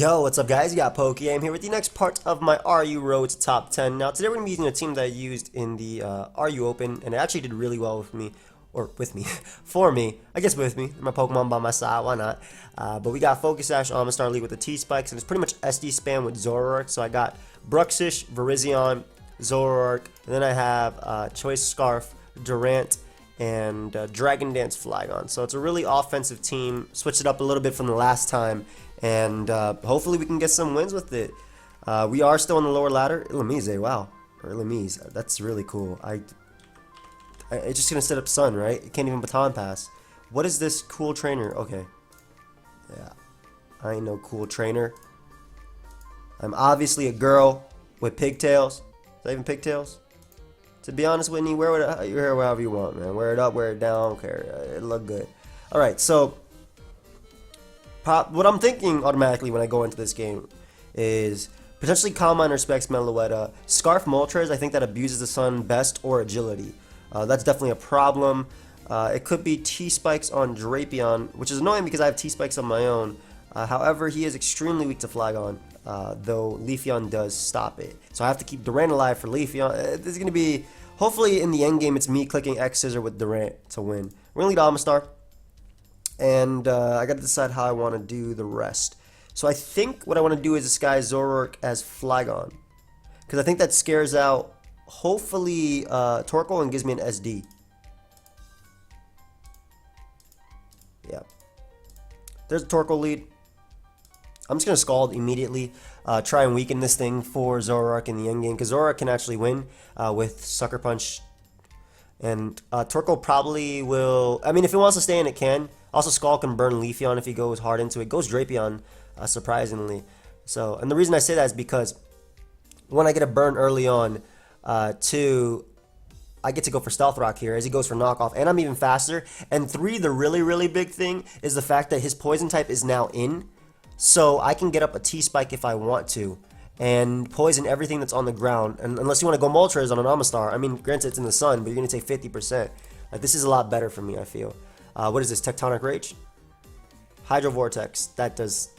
Yo, what's up guys? You got PokeaimMD here with the next part of my RU Road to Top 10. Now today we're going to be using a team that I used in the RU Open, and it actually did really well with me, for me, I guess with me, my Pokemon by my side, why not? But we got Focus Sash, Amistar League with the T-Spikes, and it's pretty much SD spam with Zoroark, so I got Bruxish, Virizion, Zoroark, and then I have Choice Scarf, Durant, and Dragon Dance Flygon. So it's a really offensive team, switched it up a little bit from the last time, and hopefully we can get some wins with it. We are still on the lower ladder. Illumise, wow. Or Illumise, that's really cool. It's just gonna set up Sun, right? It can't even baton pass. What is this cool trainer? Okay. Yeah, I ain't no cool trainer. I'm obviously a girl with pigtails. Is that even pigtails? To be honest with you, wear it, your hair however you want, man. Wear it up, wear it down, I don't care. It look good. Alright, so what I'm thinking automatically when I go into this game is potentially Calm Mind or Specs Meloetta. Scarf Moltres, I think that abuses the sun best, or Agility. That's definitely a problem. It could be T-Spikes on Drapion, which is annoying because I have T-Spikes on my own. However, he is extremely weak to Flygon, though Leafeon does stop it. So I have to keep Durant alive for Leafeon. This is going to be, hopefully in the end game, it's me clicking X Scissor with Durant to win. We're going to lead Amistar, and I got to decide how I want to do the rest. So I think what I want to do is disguise Zoroark as Flygon, because I think that scares out, hopefully, Torkoal and gives me an SD. Yeah. There's a Torkoal lead. I'm just going to Scald immediately, try and weaken this thing for Zoroark in the end game, because Zoroark can actually win with Sucker Punch. And Torkoal probably will, I mean, if it wants to stay in, it can. Also, Scald can burn Leafeon if he goes hard into it. Goes Drapion, surprisingly. So, and the reason I say that is because when I get a burn early on, I get to go for Stealth Rock here as he goes for knockoff, and I'm even faster. And 3, the really big thing is the fact that his poison type is now in, so I can get up a T-Spike if I want to and poison everything that's on the ground. And unless you want to go Moltres on an Amistar, I mean, granted it's in the sun, but you're going to take 50%. Like, this is a lot better for me, I feel. What is this, Tectonic Rage? Hydro Vortex, that does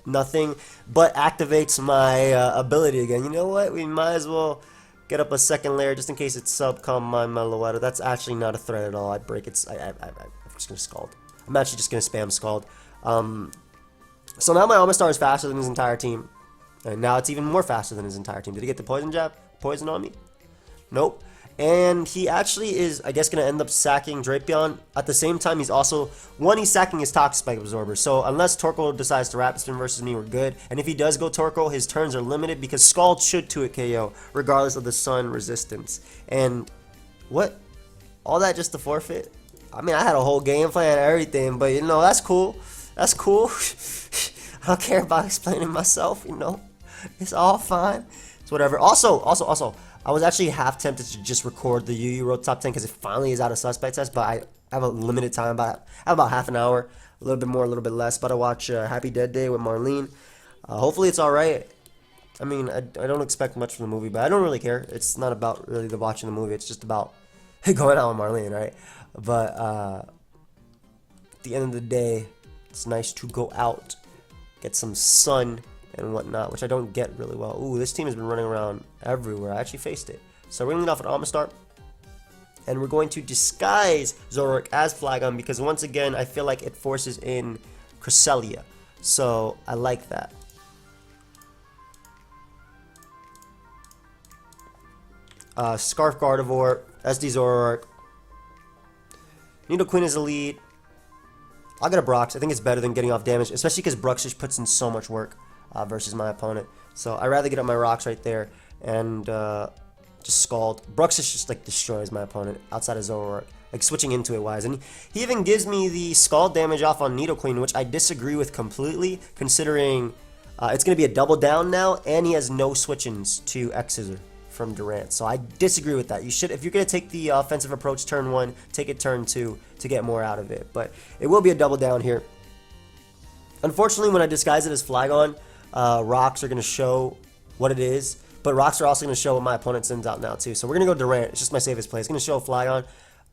nothing but activates my ability again. You know what, we might as well get up a second layer just in case it's Calm Mind Meloetta. That's actually not a threat at all. I'd break it. I'm just going to Scald. I'm actually just going to spam Scald. So now my Amistar is faster than his entire team. And now it's even more faster than his entire team. Did he get the poison jab? Poison on me? Nope. And he actually is, I guess, going to end up sacking Drapion. At the same time, he's also, he's sacking his Toxic Spike Absorber. So unless Torkoal decides to Rapid Spin versus me, we're good. And if he does go Torkoal, his turns are limited because Scald should 2-hit KO, regardless of the sun resistance. And what? All that just to forfeit? I mean, I had a whole game plan and everything, but, you know, that's cool. That's cool. I don't care about explaining myself, you know. It's all fine. It's whatever. Also, I was actually half tempted to just record the UU Road Top 10 because it finally is out of Suspect Test, but I have a limited time. I have about half an hour, a little bit more, a little bit less. But I watch Happy Dead Day with Marlene. Hopefully it's alright. I mean, I don't expect much from the movie, but I don't really care. It's not about really the watching the movie. It's just about going out with Marlene, right? But at the end of the day, it's nice to go out, get some sun and whatnot, which I don't get really well. Ooh, this team has been running around everywhere. I actually faced it. So we're going to lead off with Amistar, and we're going to disguise Zoroark as Flygon because once again, I feel like it forces in Cresselia. So I like that. Scarf Gardevoir, SD Zoroark. Nidoqueen is a lead. I'll get a Brox. I think it's better than getting off damage, especially because Bruxish puts in so much work versus my opponent. So I'd rather get up my rocks right there and just Scald. Bruxish just like destroys my opponent outside of Zoroark, like switching into it wise. And he even gives me the Scald damage off on Nidoqueen, which I disagree with completely, considering it's going to be a double down now, and he has no switch-ins to X Scissor from Durant. So I disagree with that. You should, if you're going to take the offensive approach turn 1, take it turn 2 to get more out of it. But it will be a double down here. Unfortunately, when I disguise it as Flygon, rocks are going to show what it is, but rocks are also going to show what my opponent sends out now too. So we're going to go Durant. It's just my safest play. It's going to show Flygon.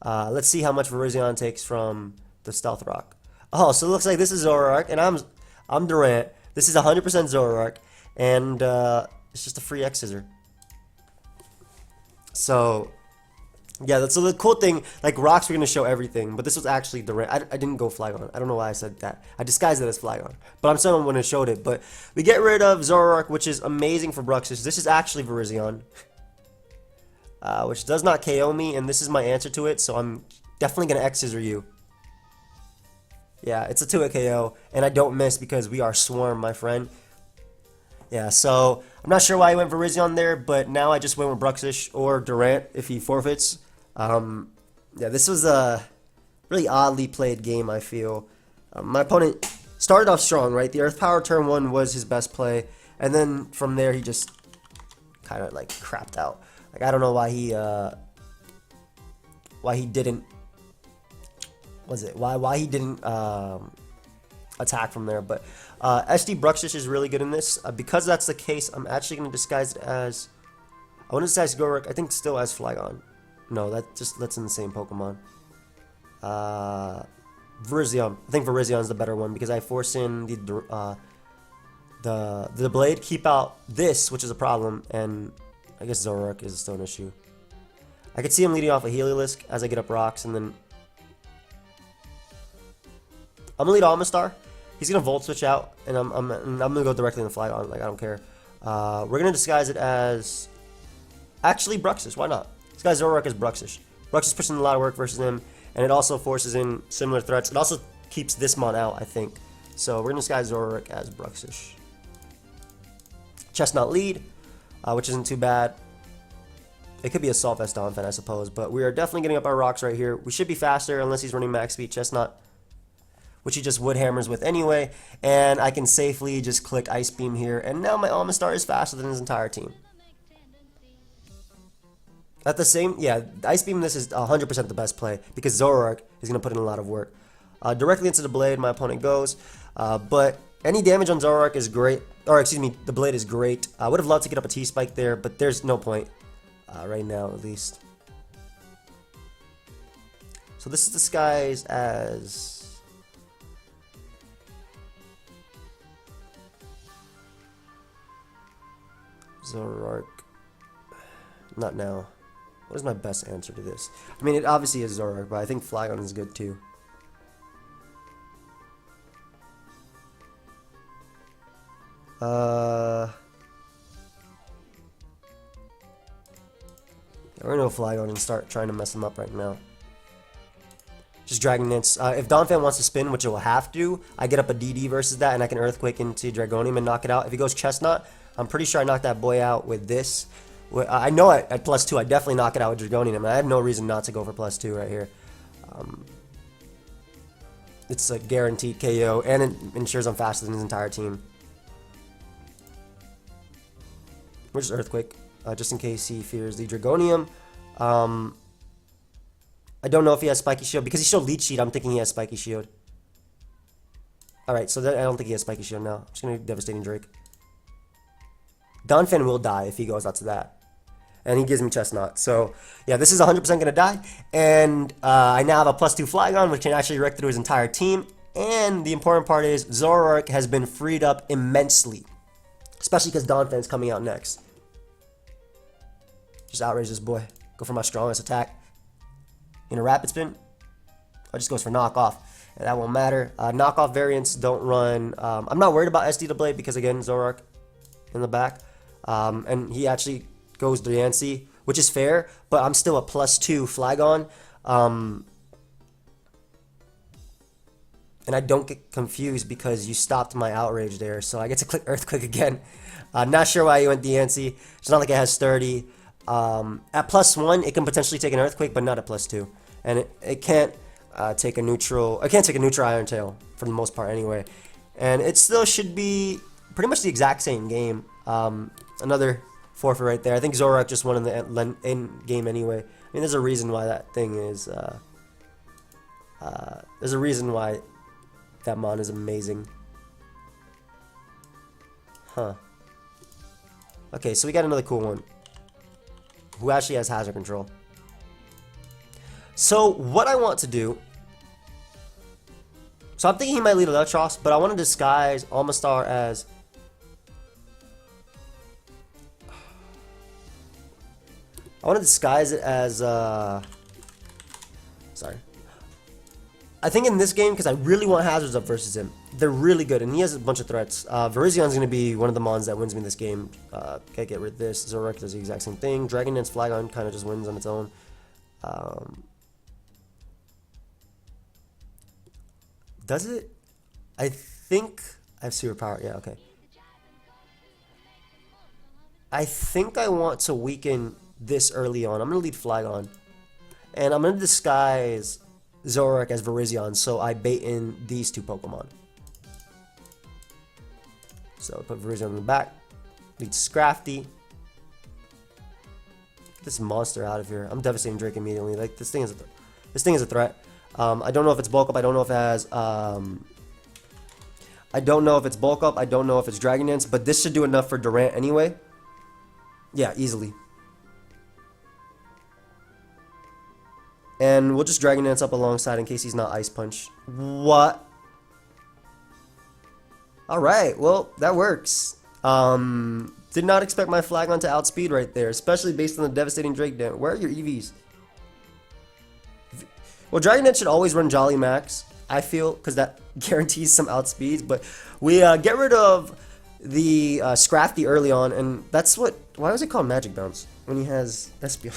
Let's see how much Virizion takes from the Stealth Rock. Oh, so it looks like this is Zoroark, and I'm Durant. This is 100% Zoroark, and it's just a free X Scissor. So, yeah, so the cool thing, like rocks were going to show everything, but this was actually the I didn't go Flygon. I don't know why I said that. I disguised it as Flygon, but I'm saying when it showed it. But we get rid of Zoroark, which is amazing for Bruxish. This is actually Virizion, which does not KO me, and this is my answer to it, so I'm definitely going to X Scissor you. Yeah, it's a 2-hit KO, and I don't miss because we are Swarm, my friend. Yeah, so I'm not sure why I went Virizion there, but now I just went with Bruxish or Durant if he forfeits. Yeah, this was a really oddly played game, I feel. My opponent started off strong, right? The Earth Power turn 1 was his best play, and then from there he just kind of like crapped out. Like, I don't know why he didn't attack from there, but SD Bruxish is really good in this. Because that's the case, I'm actually going to disguise it as, I want to disguise Zoroark, I think still as Flygon. No, that's in the same Pokemon. Virizion. I think Virizion is the better one because I force in the Blade, keep out this, which is a problem, and I guess Zoroark is still an issue. I could see him leading off a Heliolisk as I get up rocks, and then I'm gonna lead Amistar. He's gonna Volt Switch out, and I'm gonna go directly in the Flygon. Like, I don't care. We're gonna disguise it as actually Bruxish. Why not? This guy's Zoroark is Bruxish. Bruxish puts in a lot of work versus him, and it also forces in similar threats. It also keeps this mon out, I think. So we're gonna disguise Zoroark as Bruxish. Chestnut lead, which isn't too bad. It could be a Soft S Donphan, I suppose, but we are definitely getting up our rocks right here. We should be faster unless he's running max speed Chestnut, which he just wood hammers with anyway, and I can safely just click Ice Beam here, and now my Amistar is faster than his entire team. At the same, yeah, Ice Beam this is 100% the best play, because Zoroark is going to put in a lot of work. Directly into the Blade, my opponent goes, but any damage on Zoroark is great, or excuse me, the Blade is great. I would have loved to get up a T-Spike there, but there's no point, right now at least. So this is disguised as Zoroark. Not now. What is my best answer to this? I mean, it obviously is Zoroark, but I think Flygon is good too. We're gonna go Flygon and start trying to mess him up right now. Just Dragon Dance. If Donphan wants to spin, which it will have to, I get up a DD versus that, and I can Earthquake into Dragonium and knock it out. If he goes Chestnut, I'm pretty sure I knocked that boy out with this. I know at +2, I definitely knock it out with Dragonium, and I have no reason not to go for +2 right here. It's a guaranteed KO, and it ensures I'm faster than his entire team. We're just Earthquake, just in case he fears the Dragonium. I don't know if he has Spiky Shield. Because he showed Leech Seed, I'm thinking he has Spiky Shield. Alright, so I don't think he has Spiky Shield now. I'm just going to Devastating Drake. Donphan will die if he goes out to that. And he gives me Chestnut. So, yeah, this is 100% going to die. And I now have a +2 Flygon, which can actually wreck through his entire team. And the important part is Zoroark has been freed up immensely. Especially because Donphan's coming out next. Just outrage this boy. Go for my strongest attack. In a Rapid Spin, or just goes for Knockoff. And that won't matter. Knockoff variants don't run. I'm not worried about SD to Blade because, again, Zoroark in the back. And he actually goes Diancie, which is fair, but I'm still a +2 Flygon. And I don't get confused because you stopped my outrage there, so I get to click Earthquake again. Not sure why you went Diancie. It's not like it has sturdy. At +1, it can potentially take an Earthquake, but not at +2. And it can't take a neutral. It can't take a neutral Iron Tail for the most part, anyway. And it still should be pretty much the exact same game. Another forfeit right there. I think Zoroark just won in the end game anyway. I mean, there's a reason why that thing is. There's a reason why that mon is amazing. Huh. Okay, so we got another cool one. Who actually has Hazard Control. So, what I want to do. So I'm thinking he might lead Electros, but I want to disguise Almastar as... I want to disguise it as, sorry. I think in this game, because I really want Hazards up versus him, they're really good, and he has a bunch of threats. Virizion is going to be one of the mons that wins me this game. Can't get rid of this. Zoroark does the exact same thing. Dragon Dance Flygon kind of just wins on its own. Does it? I think I have superpower. Yeah, okay. I think I want to weaken this early on. I'm going to lead Flygon. And I'm going to disguise Zoroark as Virizion, so I bait in these two Pokemon. So put Virizion in the back. Lead Scrafty. Get this monster out of here. I'm devastating Drake immediately. Like, this thing is a threat. I don't know if it's bulk up. I don't know if it has. I don't know if it's bulk up. I don't know if it's Dragon Dance, but this should do enough for Durant anyway. Yeah, easily. And we'll just Dragon Dance up alongside in case he's not Ice Punch. What? Alright, well, that works. Did not expect my Flygon to outspeed right there, especially based on the devastating Drake Dance. Where are your EVs? Well, Dragon Dance should always run Jolly Max, I feel, because that guarantees some outspeeds. But we get rid of the Scrafty early on, and that's what... Why was it called Magic Bounce when he has Espeon?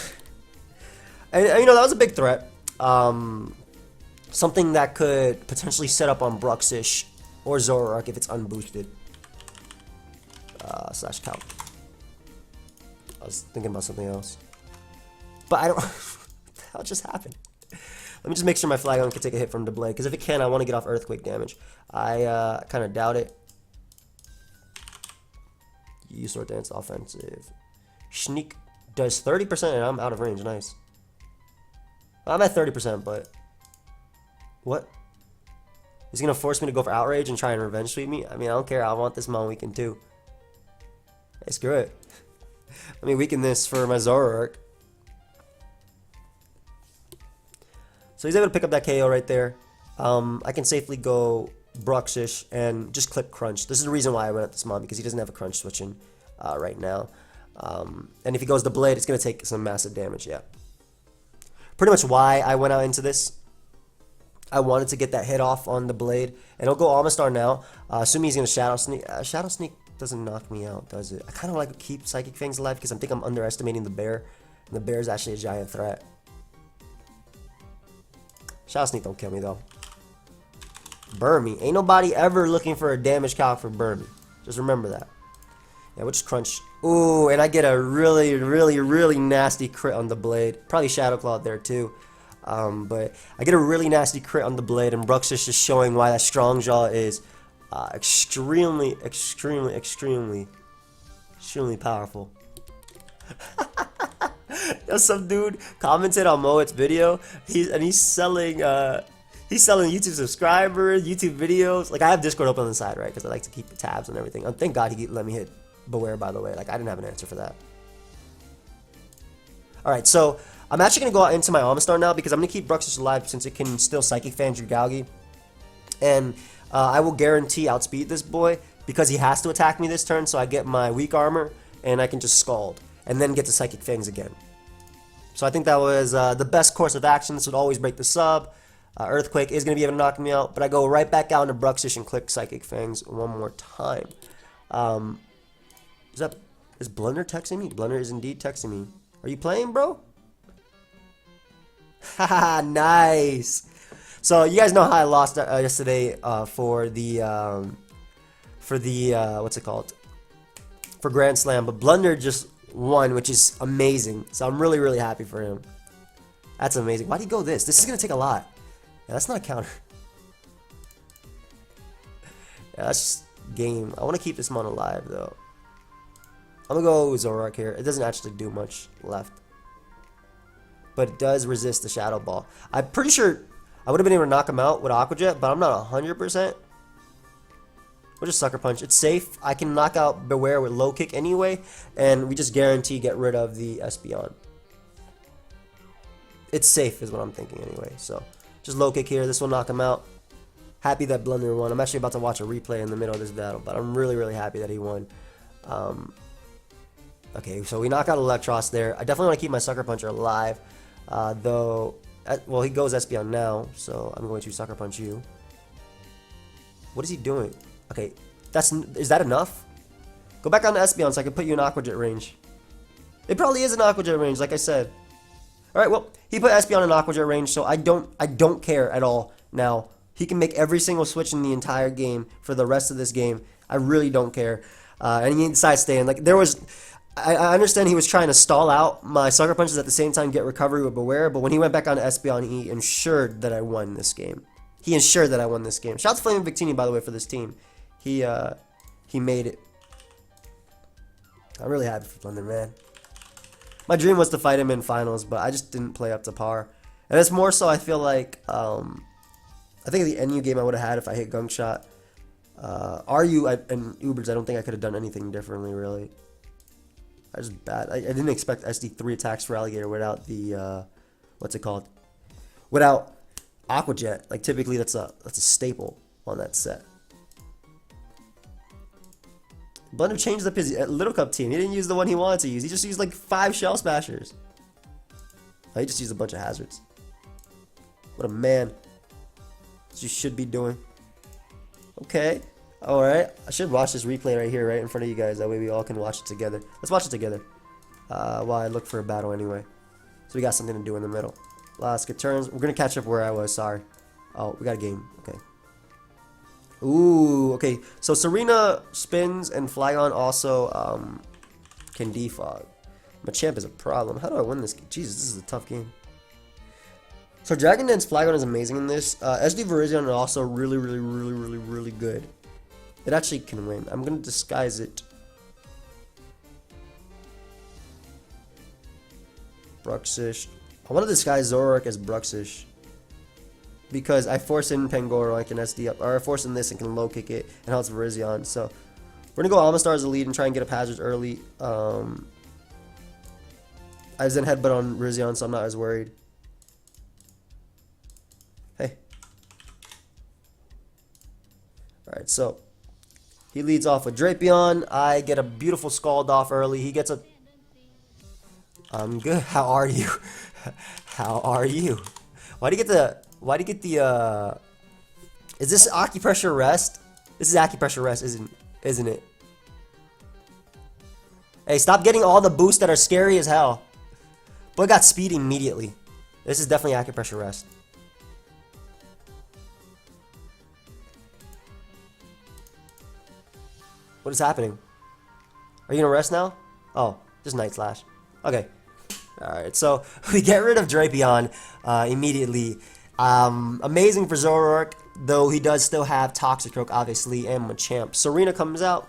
And you know, that was a big threat. Something that could potentially set up on Bruxish or Zoroark if it's unboosted. Slash count. I was thinking about something else. But I don't... what the hell just happened? Let me just make sure my Flygon can take a hit from the blade, because if it can, I want to get off Earthquake damage. I kind of doubt it. You Sword Dance offensive. Sneak does 30% and I'm out of range. Nice. I'm at 30%, but... What? He's going to force me to go for Outrage and try and revenge sweep me? I mean, I don't care. I want this Mon weakened too. Hey, screw it. Let me weaken this for my Zoroark. So he's able to pick up that KO right there. I can safely go Bruxish and just clip Crunch. This is the reason why I went at this Mon, because he doesn't have a Crunch switching right now. And if he goes to Blade, it's going to take some massive damage, yeah. Pretty much why I went out into this. I wanted to get that hit off on the Blade. And I'll go Almastar now. Assuming he's going to Shadow Sneak. Shadow Sneak doesn't knock me out, does it? I kind of like to keep Psychic Fangs alive because I think I'm underestimating the bear. And the bear is actually a giant threat. Shadow Sneak don't kill me, though. Burn me. Ain't nobody ever looking for a damage calc for Burn me. Just remember that. Yeah, we'll just Crunch. Ooh, and I get a really, really, really nasty crit on the Blade. Probably Shadow Claw there, too. But I get a really nasty crit on the Blade, and Bruxish is showing why that Strong Jaw is extremely, extremely, extremely, extremely powerful. Some dude commented on Moet's video. He's selling YouTube subscribers, YouTube videos. Like, I have Discord open on the side, right? Because I like to keep tabs on everything. And thank God he let me hit Beware, by the way. Like, I didn't have an answer for that. Alright, so I'm actually going to go out into my Almastar now because I'm going to keep Bruxish alive since it can still Psychic Fan Galgi. And I will guarantee outspeed this boy because he has to attack me this turn, so I get my weak armor and I can just Scald and then get to Psychic Fangs again. So I think that was the best course of action. This would always break the sub. Earthquake is going to be able to knock me out, but I go right back out into Bruxish and click Psychic Fangs one more time. Is Blunder texting me? Blunder is indeed texting me. Are you playing, bro? Haha, nice. So you guys know how I lost yesterday for the what's it called? For Grand Slam, but Blunder just won, which is amazing. So I'm really, really happy for him. That's amazing. Why'd he go this? This is gonna take a lot. Yeah, that's not a counter. Yeah, that's just game. I want to keep this Mon alive though. I'm gonna go Zoroark here. It doesn't actually do much left, but it does resist the Shadow Ball. I'm pretty sure I would have been able to knock him out with Aqua Jet, but I'm not 100%. We'll just Sucker Punch. It's safe. I can knock out Beware with Low Kick anyway, and we just guarantee get rid of the Espeon. It's safe is what I'm thinking anyway. So just Low Kick here. This will knock him out. happy that Blunder won. I'm actually about to watch a replay in the middle of this battle, but I'm really, really happy that he won. Okay, so we knock out Electros there. I definitely want to keep my Sucker Puncher alive, though. Well, he goes Espeon now, so I'm going to Sucker Punch you. What is he doing? Okay, is that enough? Go back on to Espeon so I can put you in Aqua Jet range. It probably is an Aqua Jet range, like I said. All right, well, he put Espeon in Aqua Jet range, so I don't care at all now. He can make every single switch in the entire game for the rest of this game. I really don't care. And he decides to stay in. Like, there was... I understand he was trying to stall out my Sucker Punches at the same time, get recovery with Beware, but when he went back on to Espeon, he ensured that I won this game. He ensured that I won this game. Shout out to Flaming Victini, by the way, for this team. He made it. I'm really happy for London, man. My dream was to fight him in finals, but I just didn't play up to par. And it's more so I feel like, I think the NU game I would have had if I hit Gunk Shot. RU and Ubers, I don't think I could have done anything differently, really. I just bad. I didn't expect SD3 attacks for Alligator without the what's it called? Without Aqua Jet. Like typically that's a staple on that set. Blunder changed up his Little Cup team. He didn't use the one he wanted to use. He just used like 5 Shell Smashers. Oh, he just used a bunch of hazards. What a man. That's what you should be doing. Okay. Alright, I should watch this replay right here, right in front of you guys. That way we all can watch it together. Let's watch it together. While I look for a battle anyway. So we got something to do in the middle. Last good turns. We're going to catch up where I was, sorry. Oh, we got a game. Okay. Ooh, okay. So Serena spins and Flygon also can defog. Machamp is a problem. How do I win this game? Jesus, this is a tough game. So Dragon Dance Flygon is amazing in this. SD Virizion is also really good. It actually can win. I'm going to disguise it. Bruxish. I want to disguise Zoroark as Bruxish. Because I force in Pangoro, I can SD up. Or I force in this and can low kick it and helps Virizion. So we're going to go Amistar as a lead and try and get up hazards early. I Zen Headbutt on Virizion, so I'm not as worried. Hey. Alright, so he leads off with Drapion. I get a beautiful Scald off early. He gets a... I'm good. How are you? How are you? Why do you get the... Is this Acupressure Rest? This is Acupressure Rest, isn't it? Hey, stop getting all the boosts that are scary as hell. Boy got speed immediately. This is definitely Acupressure Rest. What is happening? Are you gonna rest now? Oh, just Night Slash. Okay. Alright, so we get rid of Drapion immediately. Amazing for Zoroark, though he does still have Toxicroak, obviously, and Machamp. Serena comes out.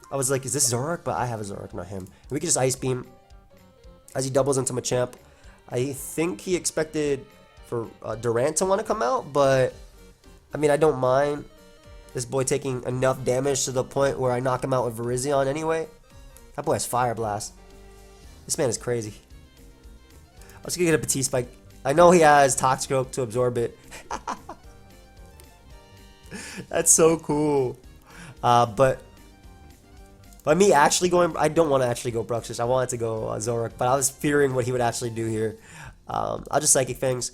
I was like, is this Zoroark? But I have a Zoroark, not him. We can just Ice Beam as he doubles into Machamp. I think he expected for Durant to want to come out, but I mean, I don't mind this boy taking enough damage to the point where I knock him out with Virizion anyway. That boy has Fire Blast. This man is crazy. I was gonna get a Petit Spike. I know he has Toxicroak to absorb it. That's so cool. But by me actually going, I don't want to actually go Bruxish. I wanted to go Zoroark, but I was fearing what he would actually do here. I'll just Psychic Fangs.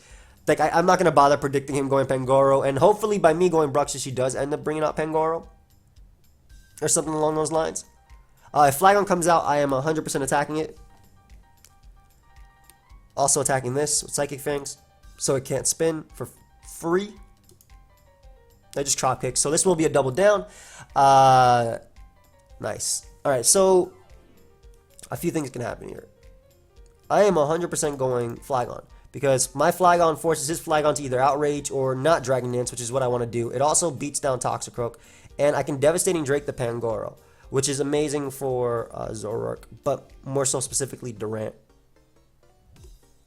Like, I'm not going to bother predicting him going Pangoro, and hopefully by me going Bruxish, he does end up bringing out Pangoro. Or something along those lines. If Flygon comes out, I am 100% attacking it. Also attacking this with Psychic Fangs, so it can't spin for free. I just Trop Kick, so this will be a double down. Nice. Alright, so a few things can happen here. I am 100% going Flygon, because my Flygon forces his Flygon to either Outrage or not Dragon Dance, which is what I want to do. It also beats down Toxicroak, and I can Devastating Drake the Pangoro, which is amazing for Zoroark, but more so specifically Durant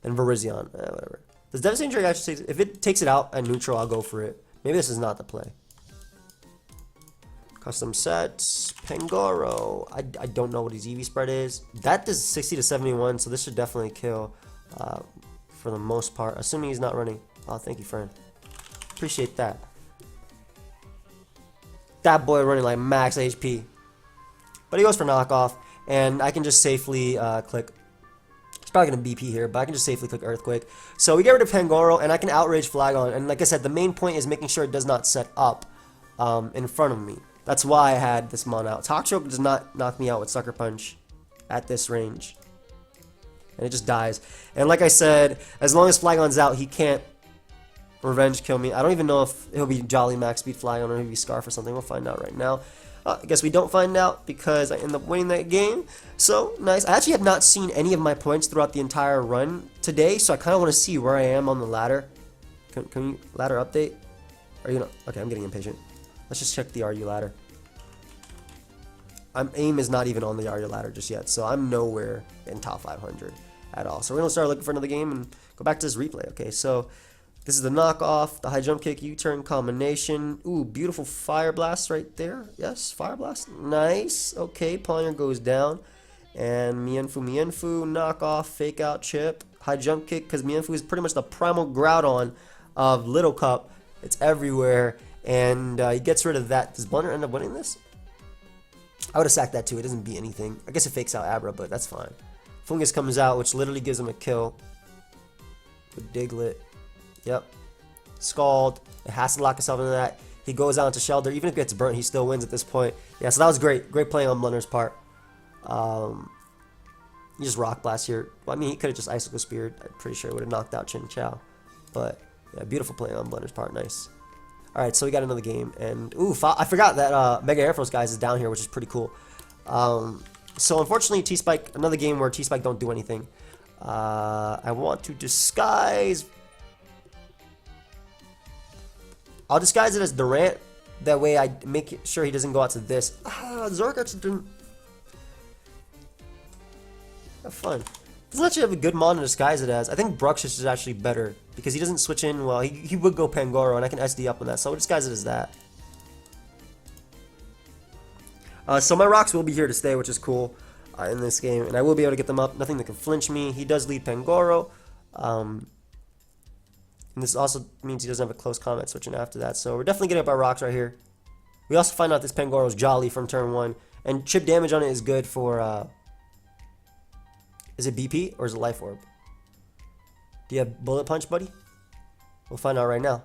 and Virizion. Whatever. Does Devastating Drake actually take, if it takes it out at neutral, I'll go for it. Maybe this is not the play. Custom sets, Pangoro. I don't know what his EV spread is. That does 60 to 71, so this should definitely kill for the most part, assuming he's not running. Oh, thank you, friend. Appreciate that. That boy running like max HP. But he goes for knockoff, and I can just safely click. He's probably going to BP here, but I can just safely click Earthquake. So we get rid of Pangoro, and I can Outrage Flagon. And like I said, the main point is making sure it does not set up in front of me. That's why I had this mon out. Toxtroke does not knock me out with Sucker Punch at this range. And it just dies. And like I said, as long as Flagon's out, he can't Revenge kill me. I don't even know if he'll be Jolly Max Speed Flagon or he'll be Scarf or something. We'll find out right now. I guess we don't find out because I end up winning that game. So, nice. I actually have not seen any of my points throughout the entire run today, so I kind of want to see where I am on the ladder. Can you ladder update? Are you not? Okay, I'm getting impatient. Let's just check the RU ladder. AIM is not even on the RU ladder just yet, so I'm nowhere in top 500 at all. So we're going to start looking for another game and go back to this replay. Okay, so this is the knockoff, the high jump kick, U-turn combination. Ooh, beautiful Fire Blast right there. Yes, Fire Blast. Nice. Okay, Pawniard goes down. And Mienfoo, knockoff, fake out chip. High jump kick, because Mienfoo is pretty much the primal Groudon of Little Cup. It's everywhere. And he gets rid of that. Does Blunder end up winning this? I would have sacked that too. It doesn't beat anything. I guess it fakes out Abra, but that's fine. Fungus comes out, which literally gives him a kill. With Diglett. Yep. Scald. It has to lock itself into that. He goes out into Shelter. Even if it gets burnt, he still wins at this point. Yeah, so that was great. Great play on Blunder's part. He just Rock Blast here. Well, I mean, he could have just Icicle Speared. I'm pretty sure it would have knocked out Chin Chow. But, yeah, beautiful play on Blunder's part. Nice. Alright, so we got another game. And, ooh, I forgot that Mega Airforce guys is down here, which is pretty cool. So, unfortunately, T-Spike, another game where T-Spike don't do anything. I want to disguise... I'll disguise it as Durant. That way I make sure he doesn't go out to this. Zorkax didn't... Have fun. Doesn't actually have a good mon to disguise it as. I think Bruxish is actually better. Because he doesn't switch in well. He would go Pangoro and I can SD up on that. So I'll disguise it as that. So my rocks will be here to stay, which is cool in this game. And I will be able to get them up. Nothing that can flinch me. He does lead Pangoro. And this also means he doesn't have a close combat switching after that. So we're definitely getting up our rocks right here. We also find out this Pangoro is Jolly from turn 1. And chip damage on it is good for... is it BP or is it Life Orb? Do you have Bullet Punch, buddy? We'll find out right now.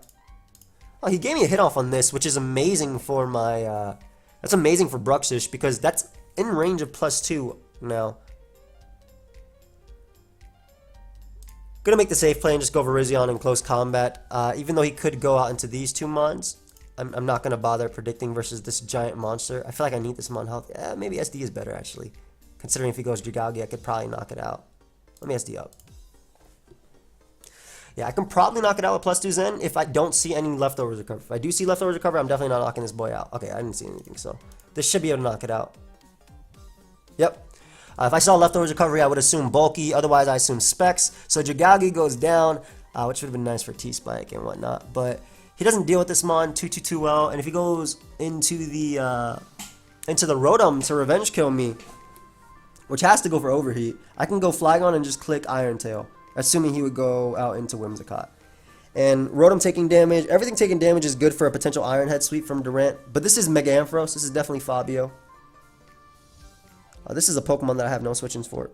Oh, he gave me a hit off on this, which is amazing for my... that's amazing for Bruxish because that's in range of +2 now. Gonna make the safe play and just go Virizion in close combat. Even though he could go out into these two mons, I'm not gonna bother predicting versus this giant monster. I feel like I need this mon health. Yeah, maybe SD is better actually. Considering if he goes Dragalgi, I could probably knock it out. Let me SD up. Yeah, I can probably knock it out with +2 Zen if I don't see any leftovers recover. If I do see leftovers recover, I'm definitely not knocking this boy out. Okay, I didn't see anything, so this should be able to knock it out. Yep. If I saw leftovers recovery, I would assume bulky. Otherwise, I assume specs. So Dragalgi goes down, which would have been nice for T-Spike and whatnot. But he doesn't deal with this mon too well. And if he goes into the Rotom to revenge kill me, which has to go for overheat, I can go Flagon and just click Iron Tail, assuming he would go out into Whimsicott. And Rotom taking damage. Everything taking damage is good for a potential Iron Head sweep from Durant. But this is Mega Ampharos. This is definitely Fabio. This is a Pokemon that I have no switch-ins for.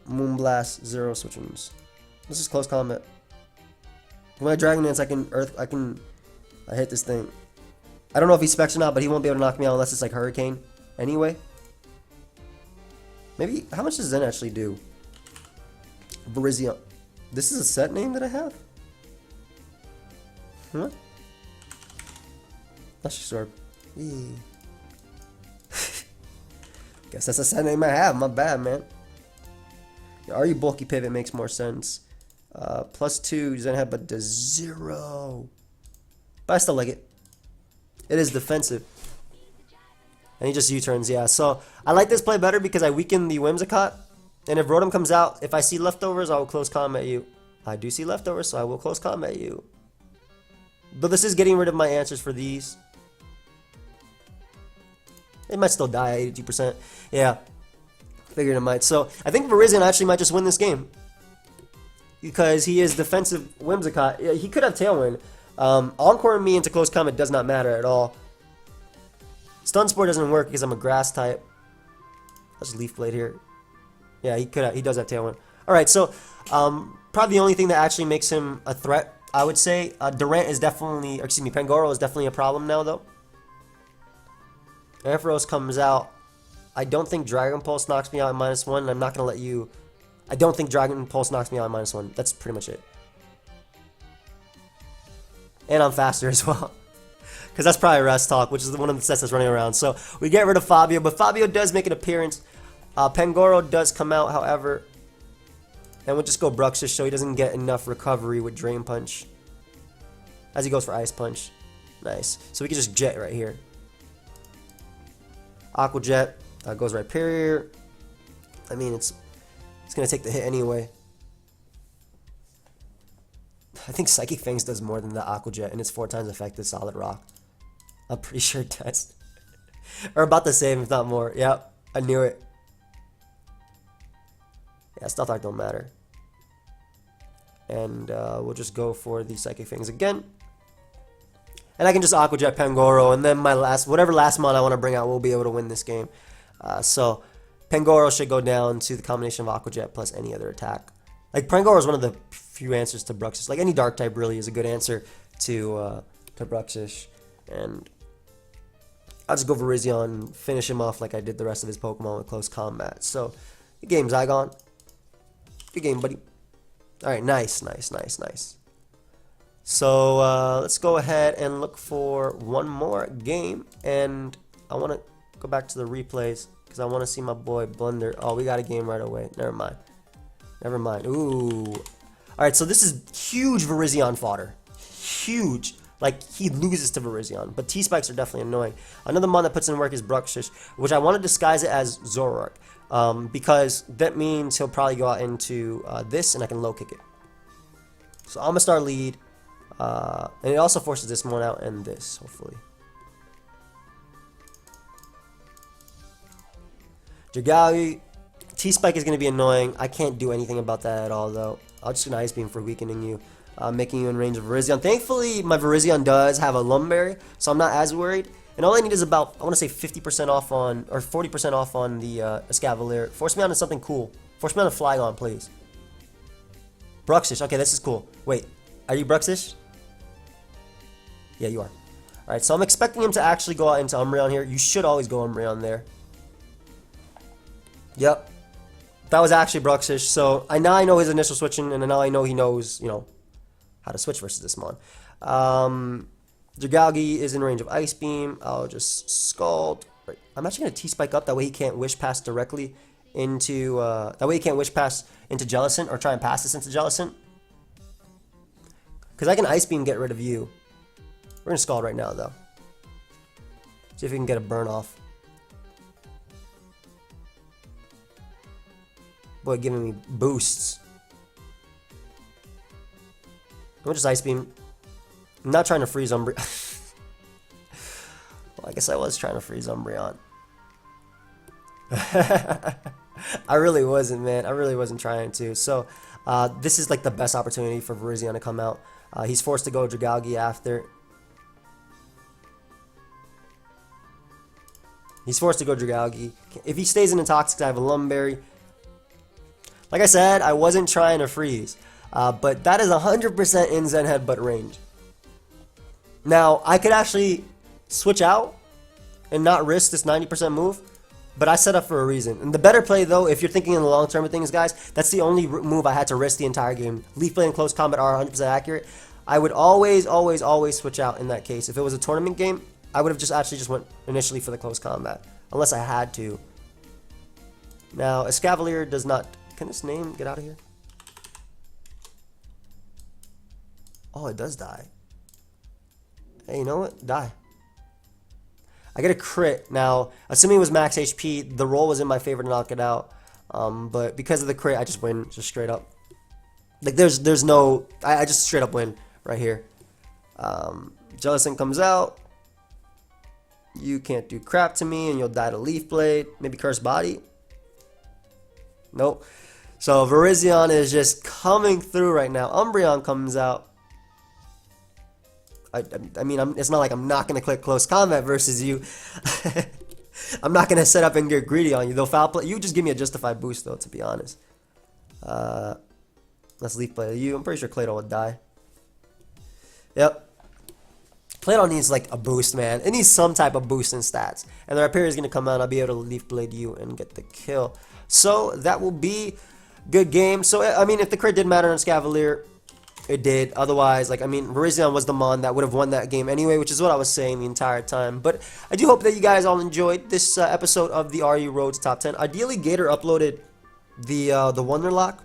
Moonblast, 0 switch-ins. This is close combat. When I Dragon Dance, I hit this thing. I don't know if he specs or not, but he won't be able to knock me out unless it's like Hurricane. Anyway. Maybe, how much does Zen actually do? Virizion. This is a set name that I have? Huh? Lushy Sword. Yeah. Guess that's a set name I have. My bad, man. Yeah, RU Bulky Pivot makes more sense. +2, Zen Head, but does 0. But I still like it. It is defensive. And he just U-turns, yeah. So I like this play better because I weaken the Whimsicott. And if Rotom comes out, if I see leftovers, I will close combat you. I do see leftovers, so I will close combat you. But this is getting rid of my answers for these. It might still die at 82%. Yeah. Figured it might. So I think Virizion actually might just win this game. Because he is defensive Whimsicott. Yeah, he could have Tailwind. Encoring me into close combat does not matter at all. Stun Spore doesn't work because I'm a grass type. Let's Leaf Blade here. Yeah, he does have Tailwind. Alright, so probably the only thing that actually makes him a threat, I would say. Durant is definitely, or excuse me, Pangoro is definitely a problem now, though. Ampharos comes out. I don't think Dragon Pulse knocks me out at -1, and I'm not going to let you... I don't think Dragon Pulse knocks me out at -1. That's pretty much it. And I'm faster as well. Because that's probably Rest Talk, which is one of the sets that's running around. So we get rid of Fabio, but Fabio does make an appearance. Pangoro does come out, however. And we'll just go Bruxish so he doesn't get enough recovery with Drain Punch. As he goes for Ice Punch. Nice. So we can just Jet right here. Aqua Jet goes right here. I mean, it's going to take the hit anyway. I think Psychic Fangs does more than the Aqua Jet, and it's 4 times effective Solid Rock. I'm pretty sure it does. Or about the same, if not more. Yep, I knew it. Yeah, Stealth Arc don't matter. And we'll just go for the Psychic Fangs again. And I can just Aqua Jet Pangoro, and then my whatever last mon I want to bring out will be able to win this game. So Pangoro should go down to the combination of Aqua Jet plus any other attack. Like, Pangoro is one of the few answers to Bruxish. Like, any Dark type really is a good answer to Bruxish. And I'll just go Virizion and finish him off like I did the rest of his Pokemon with Close Combat. So, good game, Zygon. Good game, buddy. Alright, nice. So, let's go ahead and look for one more game. And I want to go back to the replays because I want to see my boy Blunder. Oh, we got a game right away. Never mind. Ooh. Alright, so this is huge Virizion fodder. Huge. Like, he loses to Virizion. But T-Spikes are definitely annoying. Another mon that puts in work is Bruxish, which I want to disguise it as Zoroark. Because that means he'll probably go out into this, and I can low kick it. So I'm going to start lead. And it also forces this one out and this, hopefully. Dragali. T-Spike is going to be annoying. I can't do anything about that at all, though. I'll just gonna Ice Beam for weakening you, making you in range of Virizion. Thankfully, my Virizion does have a Lumberry, so I'm not as worried. And all I need is about, I want to say 50% off on, or 40% off on the Escavalier. Force me on to something cool. Force me on to Flygon, please. Bruxish. Okay, this is cool. Wait, are you Bruxish? Yeah, you are. Alright, so I'm expecting him to actually go out into Umbreon here. You should always go Umbreon there. Yep. That was actually Bruxish, so now I know his initial switching, and now I know he knows, you know, how to switch versus this mon. Dragalge is in range of Ice Beam. I'll just Scald. Right. I'm actually going to T-Spike up, that way he can't Wish Pass directly into, Jellicent, or try and pass this into Jellicent. Because I can Ice Beam get rid of you. We're going to Scald right now, though. See if we can get a burn off. Boy, giving me boosts. I'm just Ice Beam. I'm not trying to freeze Umbreon. Well, I guess I was trying to freeze Umbreon. I really wasn't, man. I really wasn't trying to. So, this is like the best opportunity for Virizion to come out. He's forced to go Dragalge after. He's forced to go Dragalge. If he stays in Intoxic, I have a Lumberry. Like I said, I wasn't trying to freeze, but that is 100% in Zen Headbutt range. Now, I could actually switch out and not risk this 90% move, but I set up for a reason. And the better play, though, if you're thinking in the long term of things, guys, that's the only move I had to risk the entire game. Leaf Blade and Close Combat are 100% accurate. I would always switch out in that case. If it was a tournament game, I would have just went initially for the Close Combat, unless I had to. Now, Escavalier does not... Can this name get out of here? Oh, it does die. Hey, you know what? Die. I get a crit. Now, assuming it was max HP, the roll was in my favor to knock it out. But because of the crit, I just win, just straight up. Like, there's no... I just straight up win right here. Jellicent comes out. You can't do crap to me, and you'll die to Leaf Blade. Maybe Curse Body. Nope. So Virizion is just coming through right now. Umbreon comes out. I mean, it's not like I'm not gonna click close combat versus you. I'm not gonna set up and get greedy on you. Though foul play, you just give me a justified boost though. To be honest, let's leaf play you. I'm pretty sure Claydol would die. Yep. Claydol needs like a boost, man. It needs some type of boost in stats. And the Rhyperior is gonna come out. I'll be able to leaf blade you and get the kill. So that will be good game. So I mean, if the crit did matter on Scavalier, it did. Otherwise, like, I mean, Virizion was the Mon that would have won that game anyway, which is what I was saying the entire time. But I do hope that you guys all enjoyed this episode of the RU Road to Top 10. Ideally, Gator uploaded the Wonderlock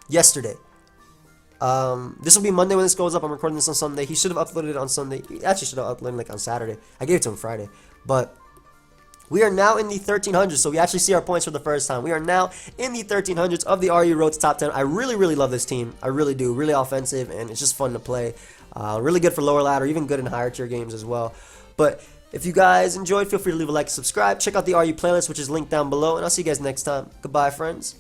yesterday. This will be Monday when this goes up. I'm recording this on Sunday. He should have uploaded it on Sunday. He actually should have uploaded it like on Saturday. I gave it to him Friday. But we are now in the 1300s, so we actually see our points for the first time. We are now in the 1300s of the RU Road to Top 10. I really, really love this team. I really do. Really offensive, and it's just fun to play. Really good for lower ladder, even good in higher tier games as well. But if you guys enjoyed, feel free to leave a like and subscribe. Check out the RU playlist, which is linked down below, and I'll see you guys next time. Goodbye, friends.